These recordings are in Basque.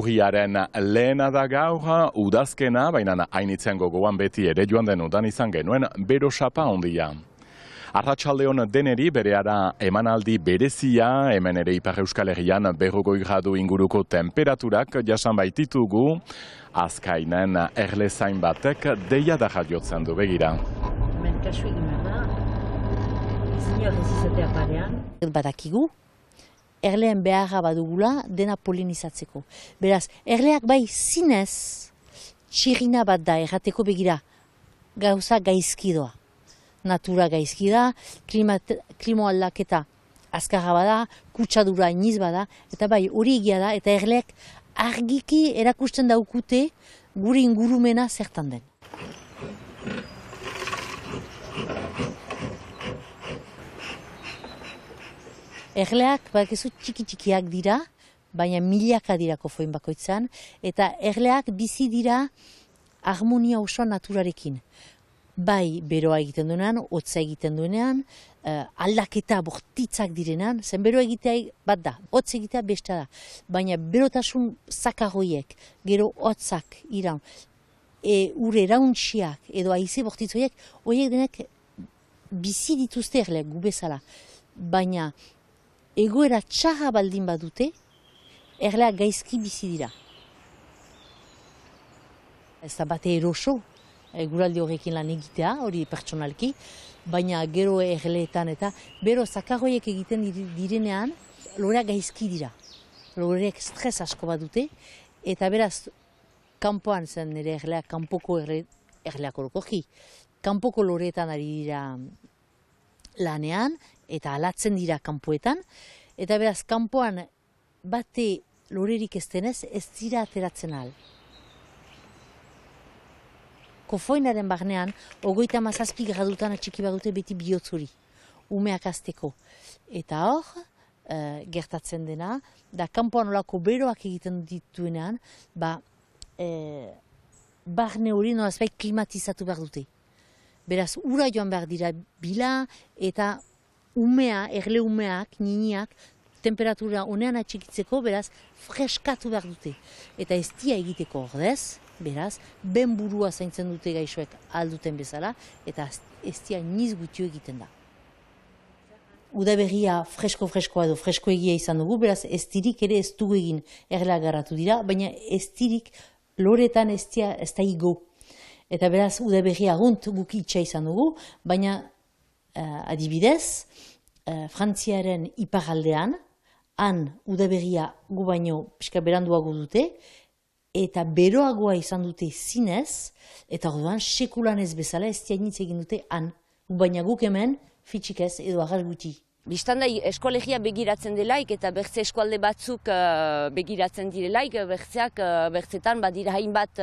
Urriaren lehena da gaur, udazkena, baina hainitzen gogoan beti ere joan den udan izan genuen bero sapa ondia. Arratsaldeon deneri bereara emanaldi berezia, hemen ere Ipar Euskal Herrian 40 gradu inguruko temperaturak jasan baititugu, azkainen erlezain batek deia da jotzen du begira. Hemen kasu egin behar da, zinor ez izatea parean. Badakigu, erleen beharra badugula dena polinizatzeko. Beraz, erleak bai zinez txirina bat da errateko begira gauza gaizkidoa. Natura gaizki da, klima aldaketa azkarra bada, kutsadura iniz bada, eta bai hori egia da, eta erleak argiki erakusten daukute gure ingurumena zertan den. Erleak bakizu txiki-txikiak dira, baina milaka dira kofoin bakoitzan, eta erleak bizi dira harmonia osoa naturarekin. Bai beroa egiten duenean, hotza egiten duenean, aldaketa bortitzak direnean, zen beroa egitea bat da, hotz egitea beste da. Baina berotasun zakarroiek, gero hotzak iraun, ure erauntxiak edo haize bortitzoiek, horiek denek bizi dituzte erleak gu bezala. Baina egoera txarra baldin badute, erleak gaizki bizi dira. Ez da bate eroso, guraldi horrekin lan egitea, hori pertsonalki, baina gero erleetan eta bero zakarroiek egiten direnean, loreak gaizki dira. Loreak stres asko badute, eta beraz, kanpoan zen nire erleak, kanpoko erleak orokorki, kanpoko loreetan ari dira lanean, eta alatzen dira kanpoetan, eta beraz, kanpoan bate lorerik ez denez, ez dira ateratzen ahal. Kofoinaren barnean, 37 gradutan atxiki badute beti bihotz hori, umeak azteko. Eta hor, gertatzen dena, da kanpoan olako beroak egiten dituenean, barne hori nolazbait klimatizatu behar dute. Beraz, ura joan behar dira bila, eta erle umeak, niniak, temperatura honean atxikitzeko, beraz, freskatu behar dute. Eta ez dia egiteko ordez, beraz, ben burua zaintzen dute gaixoek alduten bezala, eta ez dia niz gutio egiten da. Udaberria fresko-freskoa edo fresko-egia izan dugu, beraz, ez dirik ere ez dugu egin erleak garatu dira, baina ez dirik loretan ez da igo. Eta beraz, udaberria agunt guk itxa izan dugu, baina adibidez, Frantziaren iparaldean, han udaberria gu baino pixka beranduago dute, eta beroagoa izan dute zinez, eta orduan sekulan ez bezala ez diainitz egin dute han. Baina guk hemen fitxik ez edo agar guti. Bistanda eskolegia begiratzen delaik eta bertze eskualde batzuk begiratzen direlaik, bertzetan badira hainbat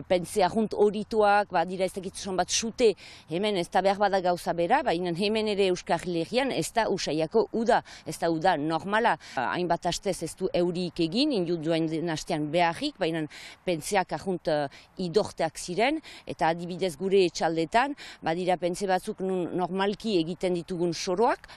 pentze ahunt horituak, badira ez dakitzuan bat sute, hemen ez da behar bada gauza bera, baina hemen ere Euskal Herrian ez da usaiako uda, ez da uda normala. Hainbat hastez ez du eurik egin, indut duen hastean beharrik, baina pentzeak ahunt idorteak ziren, eta adibidez gure etxaldetan, badira pentze batzuk normalki egiten ditugun soroak,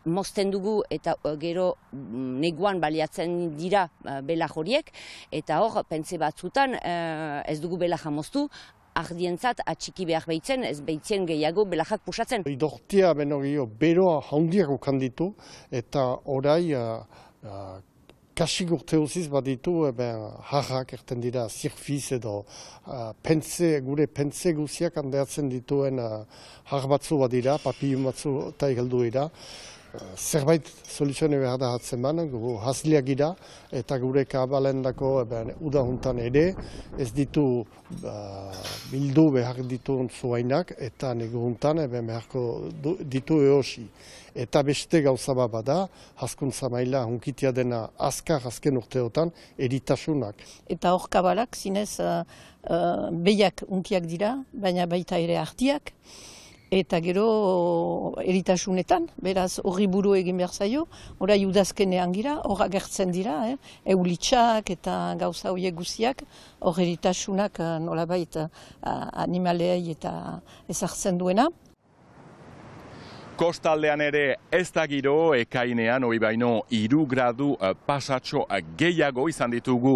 mozten dugu eta gero neguan baliatzen dira bela horiek, eta hor pentze batzutan ez dugu bela moztu, ardientzat atxiki behar behitzen, ez behitzen gehiago belajak pusatzen. Idortia beno gehiago beroa handiak ukanditu, eta orai kasik urte huziz baditu, harrak erten dira zirfiz edo gure pentze guziak handeatzen dituen har batzu badira, papillon batzu eta egaldu dira. Zerbait soluzioa behar da hatzen ban, gu hasliak gira, eta gure kabalendako uda juntan ere, ez ditu bildu behar dituen zuainak, eta negu juntan beharko ditu eosi. Eta beste gauza bat bada, hazkuntza maila hunkitia dena azken urteotan, eritasunak. Eta hor kabalak zinez behiak hunkiak dira, baina baita ere artiak. Eta gero eritasunetan, beraz horri buru egin behar zaio, orai udazkenean gira, hor agertzen dira, eulitxak eta gauza horiek guziak, hor eritasunak nolabait animaleei eta ezartzen duena. Kostaldean ere ez da giro, ekainean hori baino 3 gradu pasatxo gehiago izan ditugu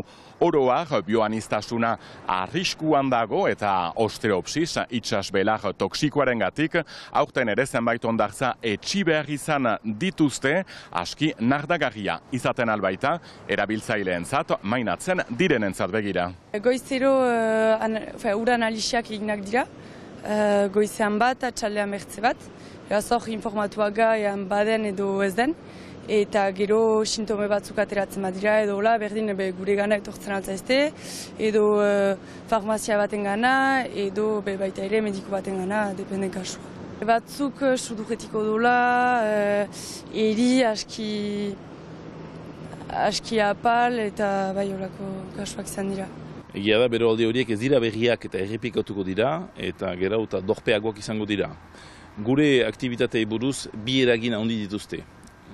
oroak, bioaniztasuna arriskuan dago eta osteopsis itsasbelar toksikoaren gatik, aurten ere zenbait hondartza etxi behar izan dituzte, aski nardagarria izaten albaita, erabiltzaileentzat mainatzen direnentzat begira. Goizero ura analisiak eginak dira, goizean bat, atxaldean bertze bat, eraz hor informatuak gaian baden edo ez den, eta gero sintome batzuk ateratzen badira, edo hola berdin gure gana etortzen altzaizte, edo farmazia baten gana, edo baita ere mediko baten gana, dependen kasu. Batzuk sudujetiko dola, eri aski apal eta bai holako kasuak izan dira. Egia da, bero alde horiek ez dira berriak eta errepikatuko dira, eta gerau eta dorpeagoak izango dira. Gure aktivitatei buruz bi eragin handi dituzte.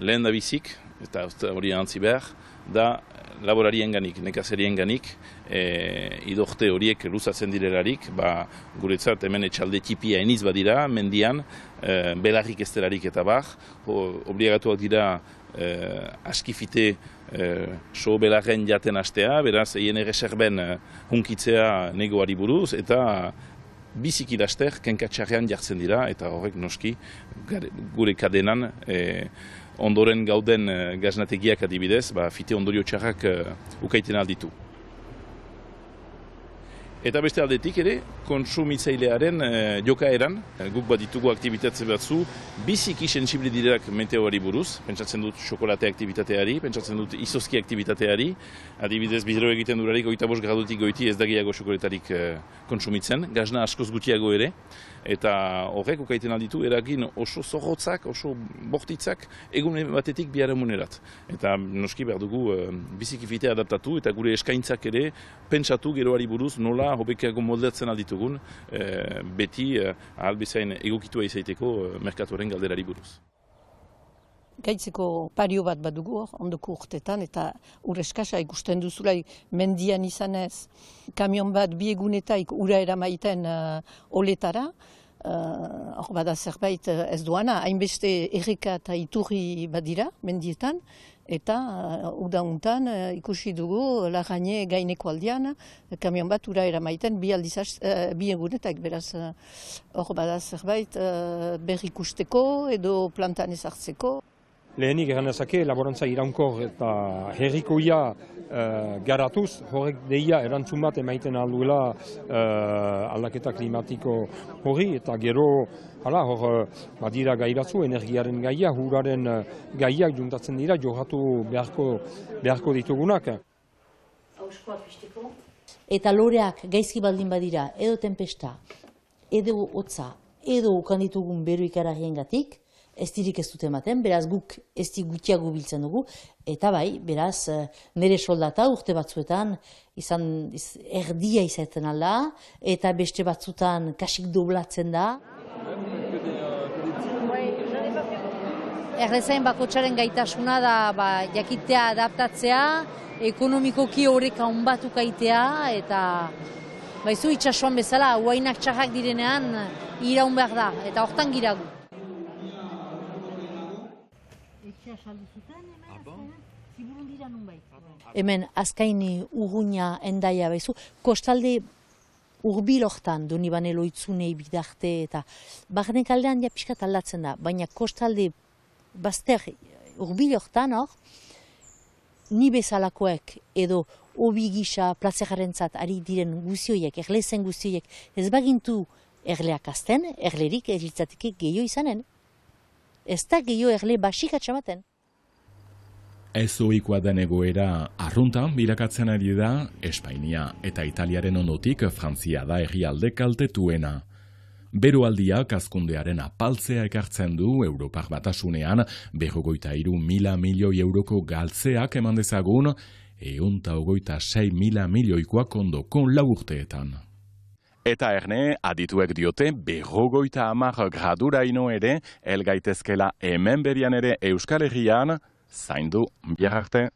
Lehen da bizik, eta hori antzi behar, da laborarien ganik, nekazerien ganik, idorte horiek luzatzen direlarik, guretzat hemen etxalde tipia eniz badira, mendian, belarrik ez delarik eta bar, obligatuak dira askifite so belarren jaten hastea, beraz, egin erreserben hunkitzea negoari buruz, eta biziki laster kenkatxarrean jartzen dira, eta horrek noski gure kadenan ondoren gauden gaznategiak adibidez, fite ondorio txarrak ukaiten alditu. Eta beste aldetik ere, kontsumitzailearen jokaeran, guk bat ditugu aktibitatze batzu, biziki sensible direak meteoari buruz, pentsatzen dut xokolate aktivitateari, pentsatzen dut izozki aktivitateari, adibidez bizero egiten durarik 25 gradutik goiti ez dagiago xokoletarik kontsumitzen, gazna askoz gutiago ere, eta horrek ukaiten alditu eragin oso zorrotzak, oso bortitzak, egun batetik biharamunerat. Eta noski behar dugu biziki fitea adaptatu eta gure eskaintzak ere pentsatu geroari buruz nola hobekiago moldatzen alditugun beti ahalbezain egokitua izaiteko merkatuaren galderari buruz. Gaitzeko pario bat badugu ondoko urtetan eta ur eskasa ikusten duzulai mendian izanez kamion bat bi egunetaik ura eramaiten oletara, hor bada zerbait ez duana, hainbeste erreka eta iturri badira mendietan, eta udauntan ikusi dugu Larraine gaineko aldean kamion bat ura eramaiten bi egunetak, beraz hor bada zerbait berrikusteko edo plantan ezartzeko. Lehenik eranezake laborantza iraunkor eta herrikoia garatuz, horrek deia erantzun bat emaiten alduela aldaketa klimatiko hori, eta gero hor badira gai batzu, energiaren gaia, huraren gaiak juntatzen dira, johatu beharko ditugunak. Eta loreak gaizki baldin badira, edo tempesta, edo hotza, edo ukan ditugun bero ikarariengatik, ez dirik ez dute ematen, beraz guk ez di gutiago biltzen dugu, eta bai, beraz, nire soldata urte batzuetan erdia izaten alda, eta beste batzutan kasik doblatzen da. Errezain bakotxaren gaitasuna da jakitea adaptatzea, ekonomikoki horreka onbatuka itea, eta baizu itxasuan bezala, huainak txarrak direnean iraun behar da, eta hortan giragu. Hemen azkaini urruña endaia baizu, kostalde urbil hortan Donibane Loitzunei bidarte eta barnek aldean ja pixkat aldatzen da, baina kostalde bazter urbil hortan hor, ni bezalakoek edo hobi gisa plazerarentzat ari diren guzioiek, erlezen guzioiek, ez bagintu erleak azten, erlerik ez litzateke gehiago izanen. Ez da gehiago erle basik atxamaten. Ez ohikoa den egoera arruntan bilakatzen ari da Espainia eta Italiaren ondotik Frantzia da herrialde kaltetuena. Beroaldiak hazkundearen apaltzea ekartzen du Europar Batasunean 53.000 milioi euroko galtzeak eman dezagun 126.000 milioikoak ondoko 4 urteetan. Eta erne, adituek diote 50 graduraino ere helgaitezkela hemen berian ere Euskal Herrian zaindu bihar arte.